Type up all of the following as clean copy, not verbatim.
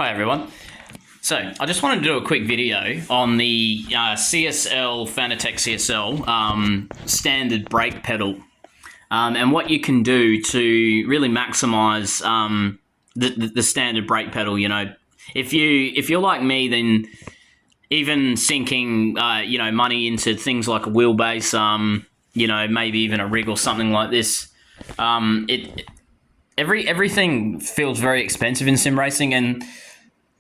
Hi everyone. So I just wanted to do a quick video on the CSL Fanatec CSL standard brake pedal and what you can do to really maximise the standard brake pedal. You know, if you're like me, then even sinking money into things like a wheelbase, maybe even a rig or something like this, everything feels very expensive in sim racing, and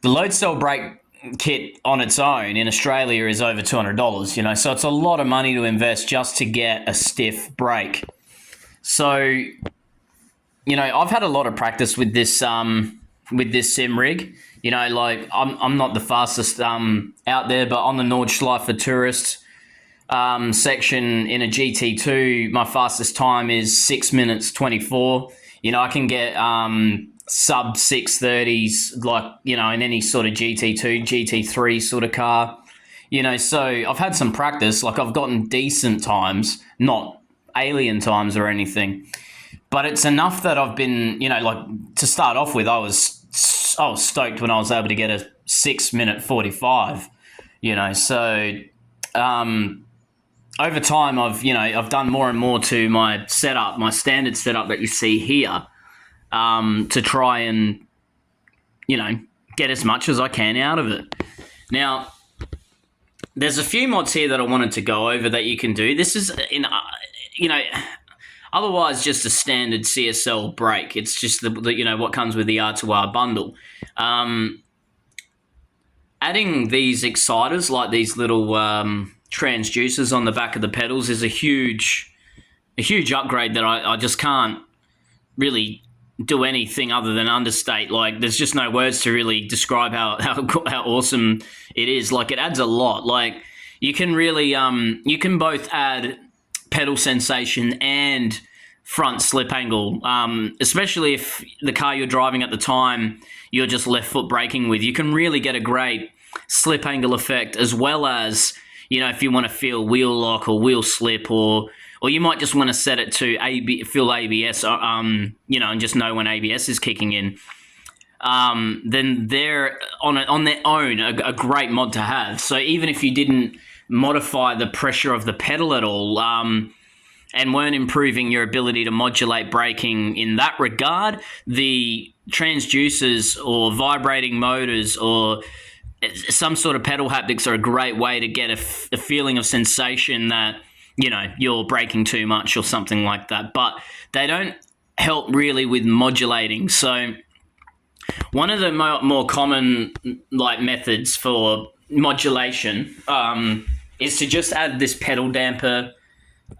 the load cell brake kit on its own in Australia is over $200, so it's a lot of money to invest just to get a stiff brake. So, I've had a lot of practice with this sim rig. I'm not the fastest out there, but on the Nordschleife Tourist section in a GT2, my fastest time is 6 minutes 24. I can get sub 630s, in any sort of GT2, GT3 sort of car. So I've had some practice. I've gotten decent times, not alien times or anything. But it's enough that I've been, to start off with, I was stoked when I was able to get a 6 minute 45, So over time, I've done more and more to my setup, my standard setup that you see here, to try and, get as much as I can out of it. Now, there's a few mods here that I wanted to go over that you can do. This is, otherwise just a standard CSL brake. It's just the what comes with the R2R bundle. Adding these exciters, like these little transducers on the back of the pedals, is a huge upgrade that I just can't really do anything other than understate. There's just no words to really describe how awesome it is. It adds a lot. You can really you can both add pedal sensation and front slip angle, especially if the car you're driving at the time you're just left foot braking with. You can really get a great slip angle effect, as well as if you want to feel wheel lock or wheel slip, or you might just want to set it to feel ABS, and just know when ABS is kicking in. Then they're on their own a great mod to have. So even if you didn't modify the pressure of the pedal at all, and weren't improving your ability to modulate braking in that regard, the transducers or vibrating motors or some sort of pedal haptics are a great way to get a feeling of sensation that you're braking too much or something like that. But they don't help really with modulating. So one of the more common methods for modulation is to just add this pedal damper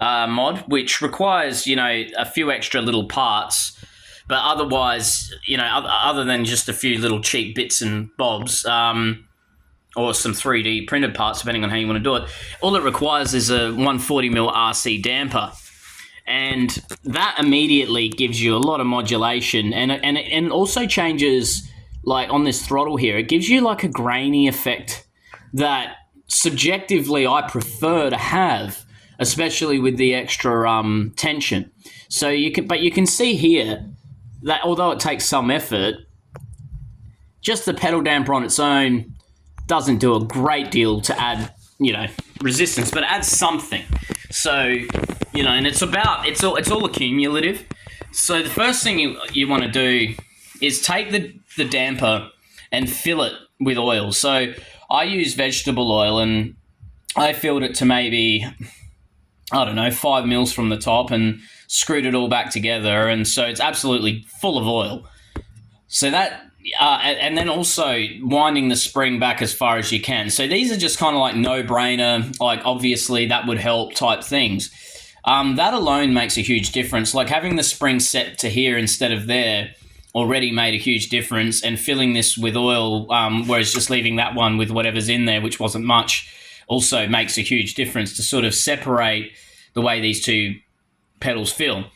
mod, which requires a few extra little parts, but otherwise other than just a few little cheap bits and bobs, or some 3D printed parts, depending on how you want to do it, all it requires is a 140mm RC damper, and that immediately gives you a lot of modulation, and it also changes, on this throttle here, it gives you a grainy effect that subjectively I prefer to have, especially with the extra tension. So you can see here that although it takes some effort, just the pedal damper on its own doesn't do a great deal to add, resistance, but it adds something. So, and it's all accumulative. So the first thing you want to do is take the damper and fill it with oil. So I use vegetable oil, and I filled it to maybe, 5 mils from the top, and screwed it all back together. And so it's absolutely full of oil. So that, and then also winding the spring back as far as you can. So these are just kind of no-brainer, obviously that would help type things. That alone makes a huge difference. Having the spring set to here instead of there already made a huge difference, and filling this with oil, whereas just leaving that one with whatever's in there, which wasn't much, also makes a huge difference to sort of separate the way these two pedals feel.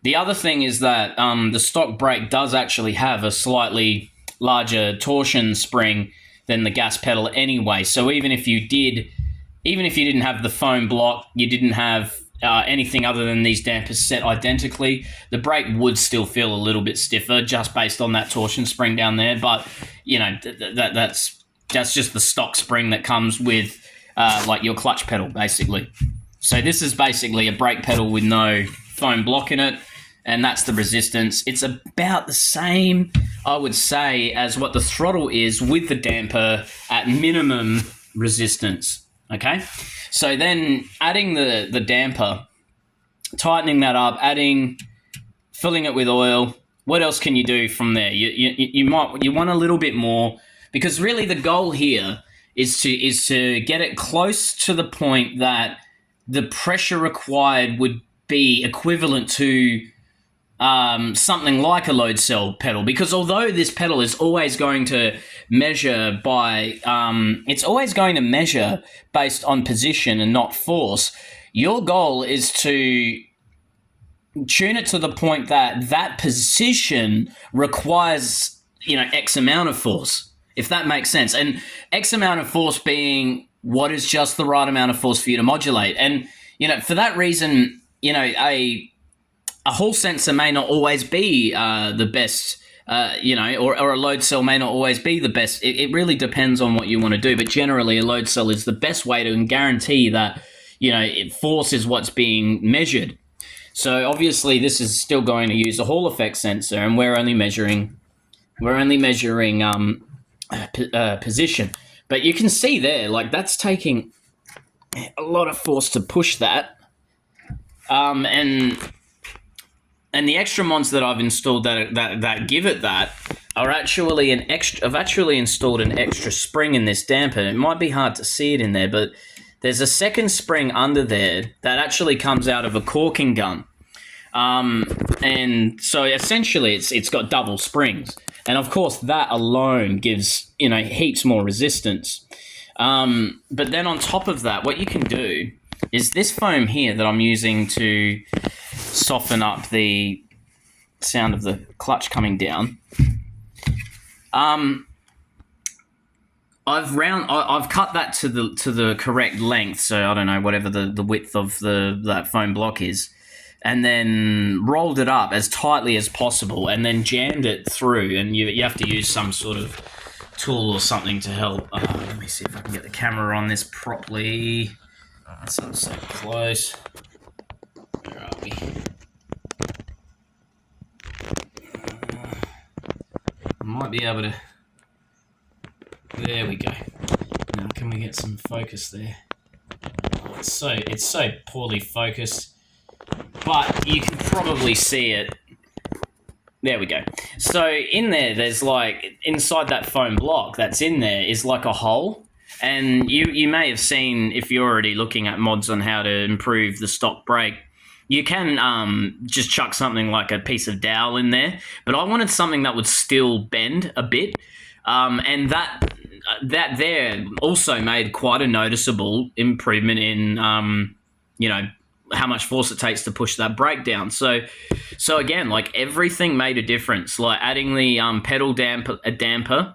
The other thing is that the stock brake does actually have a slightly larger torsion spring than the gas pedal anyway. So even if you didn't have the foam block, you didn't have anything other than these dampers set identically, the brake would still feel a little bit stiffer just based on that torsion spring down there. But that's just the stock spring that comes with like your clutch pedal, basically. So this is basically a brake pedal with no foam block in it, and that's the resistance. It's about the same, I would say, as what the throttle is with the damper at minimum resistance. Okay, so then adding the damper, tightening that up, filling it with oil. What else can you do from there? You want a little bit more, because really the goal here is to get it close to the point that the pressure required would be equivalent to something like a load cell pedal. Because although this pedal is always going to measure it's always going to measure based on position and not force, your goal is to tune it to the point that position requires, X amount of force, if that makes sense. And X amount of force being what is just the right amount of force for you to modulate. And, for that reason, a Hall sensor may not always be the best, or a load cell may not always be the best. It really depends on what you want to do. But generally, a load cell is the best way to guarantee that, force is what's being measured. So obviously, this is still going to use a Hall effect sensor, and we're only measuring position. But you can see there, like, that's taking a lot of force to push that. And the extra mods that I've installed that give it that are actually I've actually installed an extra spring in this damper. It might be hard to see it in there, but there's a second spring under there that actually comes out of a caulking gun. And so essentially it's got double springs. And of course that alone gives, heaps more resistance. But then on top of that, what you can do is this foam here that I'm using to soften up the sound of the clutch coming down. I've cut that to the correct length, so I don't know, whatever the width of that foam block is, and then rolled it up as tightly as possible, and then jammed it through. And you have to use some sort of tool or something to help. Let me see if I can get the camera on this properly. That's not so close. Where are we? I might be able to. There we go. Now, can we get some focus there? Oh, it's so poorly focused, but you can probably see it. There we go. So in there's like, inside that foam block that's in there is like a hole. And you may have seen, if you're already looking at mods on how to improve the stock brake, you can just chuck something like a piece of dowel in there. But I wanted something that would still bend a bit. And that there also made quite a noticeable improvement in, how much force it takes to push that brake down. So again, like, everything made a difference. Like adding the pedal damper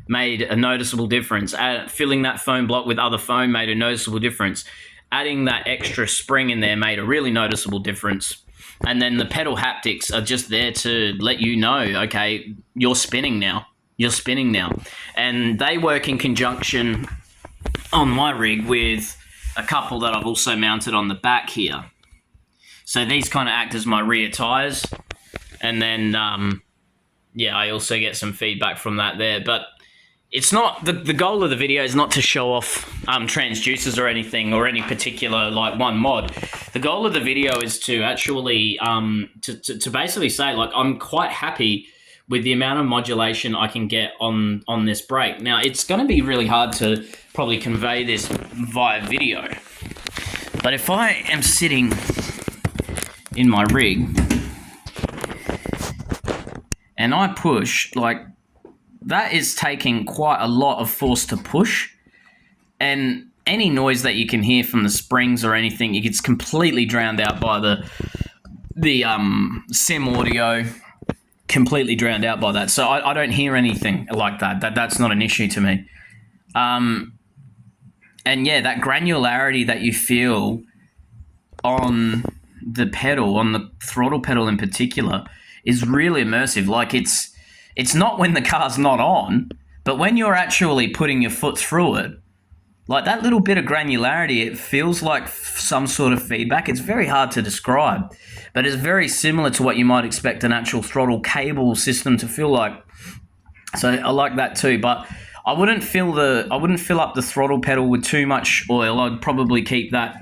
made a noticeable difference. Filling that foam block with other foam made a noticeable difference. Adding that extra spring in there made a really noticeable difference. And then the pedal haptics are just there to let you know, okay, you're spinning now. And they work in conjunction on my rig with a couple that I've also mounted on the back here. So these kind of act as my rear tires. And then, I also get some feedback from that there. But it's not, the goal of the video is not to show off transducers or anything, or any particular, like, one mod. The goal of the video is to actually, to basically say, like, I'm quite happy with the amount of modulation I can get on this brake. Now, it's going to be really hard to probably convey this via video. But if I am sitting in my rig and I push, like, that is taking quite a lot of force to push. And any noise that you can hear from the springs or anything, it gets completely drowned out by the sim audio. Completely drowned out by that. So I don't hear anything like that. That's not an issue to me. And yeah, that granularity that you feel on the pedal, on the throttle pedal in particular, is really immersive. Like it's not when the car's not on, but when you're actually putting your foot through it, like that little bit of granularity, it feels like some sort of feedback. It's very hard to describe, but it's very similar to what you might expect an actual throttle cable system to feel like. So I like that too, but I wouldn't fill up the throttle pedal with too much oil. I'd probably keep that.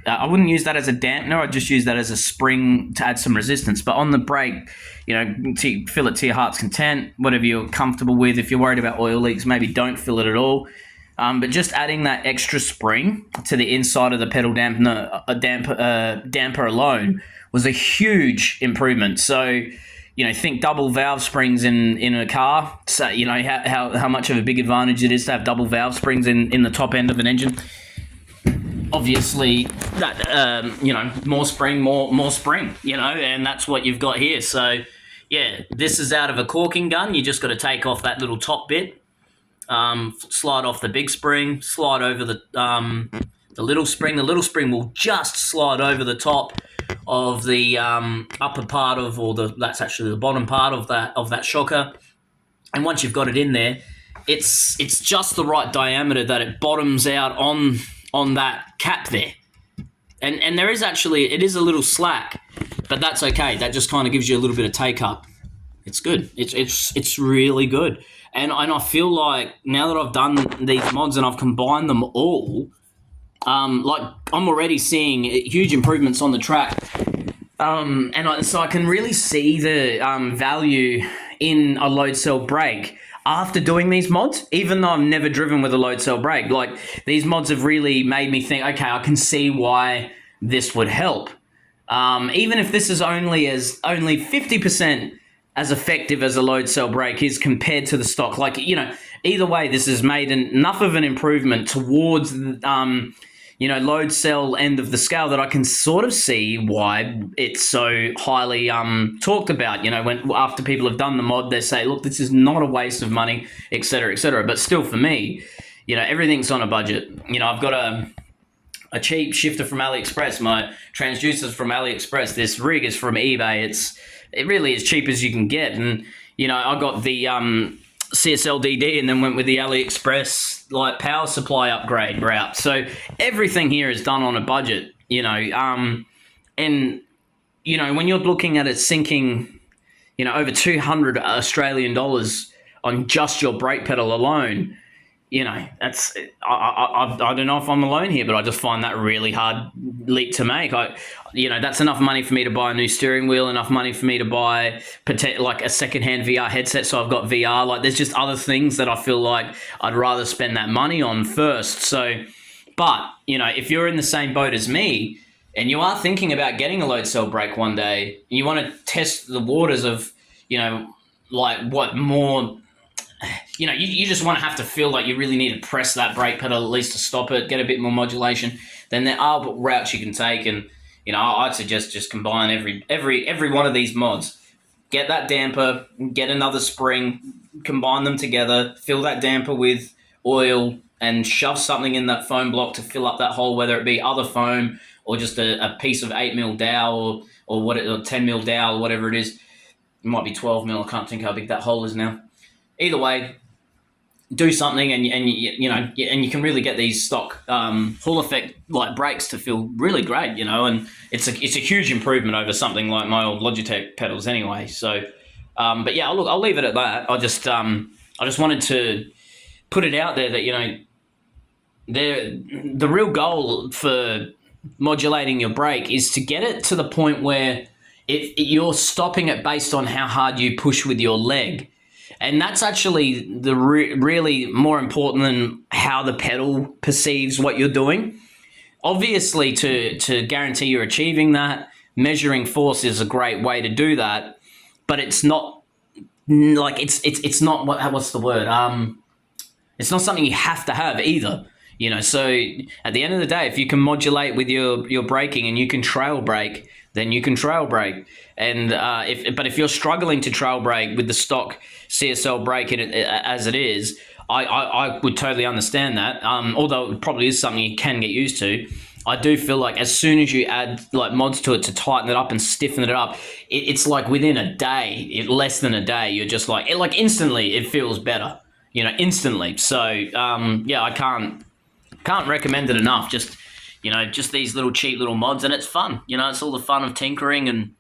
I wouldn't use that as a dampener. I'd just use that as a spring to add some resistance. But on the brake, fill it to your heart's content, whatever you're comfortable with. If you're worried about oil leaks, maybe don't fill it at all. But just adding that extra spring to the inside of the pedal damper alone was a huge improvement. So, think double valve springs in a car. So, how much of a big advantage it is to have double valve springs in the top end of an engine. Obviously, that more spring, more spring, and that's what you've got here. So, yeah, this is out of a corking gun. You just got to take off that little top bit, slide off the big spring, slide over the little spring. The little spring will just slide over the top of the upper part of, that's actually the bottom part of that shocker. And once you've got it in there, it's just the right diameter that it bottoms out on that cap there. And there is actually, it is a little slack, but that's okay. That just kind of gives you a little bit of take up. It's good. It's really good. And I feel like now that I've done these mods and I've combined them all, I'm already seeing huge improvements on the track. So I can really see the value in a load cell brake after doing these mods, even though I've never driven with a load cell brake. Like, these mods have really made me think, okay, I can see why this would help. Even if this is only 50% as effective as a load cell brake is compared to the stock. Either way, this has made enough of an improvement towards load cell end of the scale that I can sort of see why it's so highly talked about. When after people have done the mod, they say, look, this is not a waste of money, et cetera, et cetera. But still, for me, everything's on a budget. I've got a cheap shifter from AliExpress. My transducer's from AliExpress. This rig is from eBay. It really is cheap as you can get. And, I got the CSL DD and then went with the AliExpress power supply upgrade route. So everything here is done on a budget, and when you're looking at it sinking, over 200 Australian dollars on just your brake pedal alone, that's I don't know if I'm alone here, but I just find that a really hard leap to make. That's enough money for me to buy a new steering wheel, enough money for me to buy a secondhand VR headset. So I've got VR. There's just other things that I feel like I'd rather spend that money on first. So, but if you're in the same boat as me and you are thinking about getting a load cell brake one day, and you want to test the waters of, what more. You just want to have to feel like you really need to press that brake pedal at least to stop it, get a bit more modulation. Then there are routes you can take, and I'd suggest just combine every one of these mods. Get that damper, get another spring, combine them together, fill that damper with oil, and shove something in that foam block to fill up that hole, whether it be other foam or just a piece of 8mm dowel or 10mm dowel or whatever it is. It might be 12mm. I can't think how big that hole is now. Either way, do something, and you can really get these stock Hall effect brakes to feel really great, and it's a huge improvement over something like my old Logitech pedals anyway. So, but yeah, look, I'll leave it at that. I just wanted to put it out there that the real goal for modulating your brake is to get it to the point where you're stopping it based on how hard you push with your leg. And that's actually the really more important than how the pedal perceives what you're doing. Obviously, to guarantee you're achieving that, measuring force is a great way to do that. But it's not it's not what's the word? It's not something you have to have either. So at the end of the day, if you can modulate with your braking and you can trail brake, then you can trail brake. And if you're struggling to trail brake with the stock CSL brake as it is, I would totally understand that. Although it probably is something you can get used to. I do feel like as soon as you add like mods to it to tighten it up and stiffen it up, it's like within a day, less than a day, you're just like like instantly it feels better, instantly. So yeah, I can't recommend it enough. Just these little cheap little mods, and it's fun. It's all the fun of tinkering and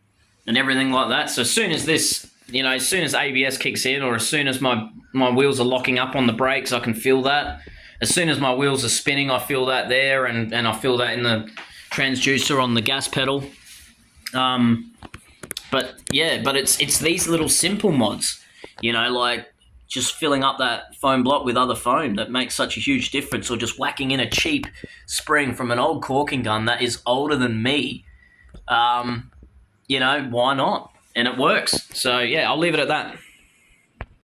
everything like that. So as soon as this, as soon as ABS kicks in, or as soon as my wheels are locking up on the brakes, I can feel that. As soon as my wheels are spinning, I feel that there, and I feel that in the transducer on the gas pedal. But it's these little simple mods, like just filling up that foam block with other foam that makes such a huge difference, or just whacking in a cheap spring from an old caulking gun that is older than me. Why not? And it works. So yeah, I'll leave it at that.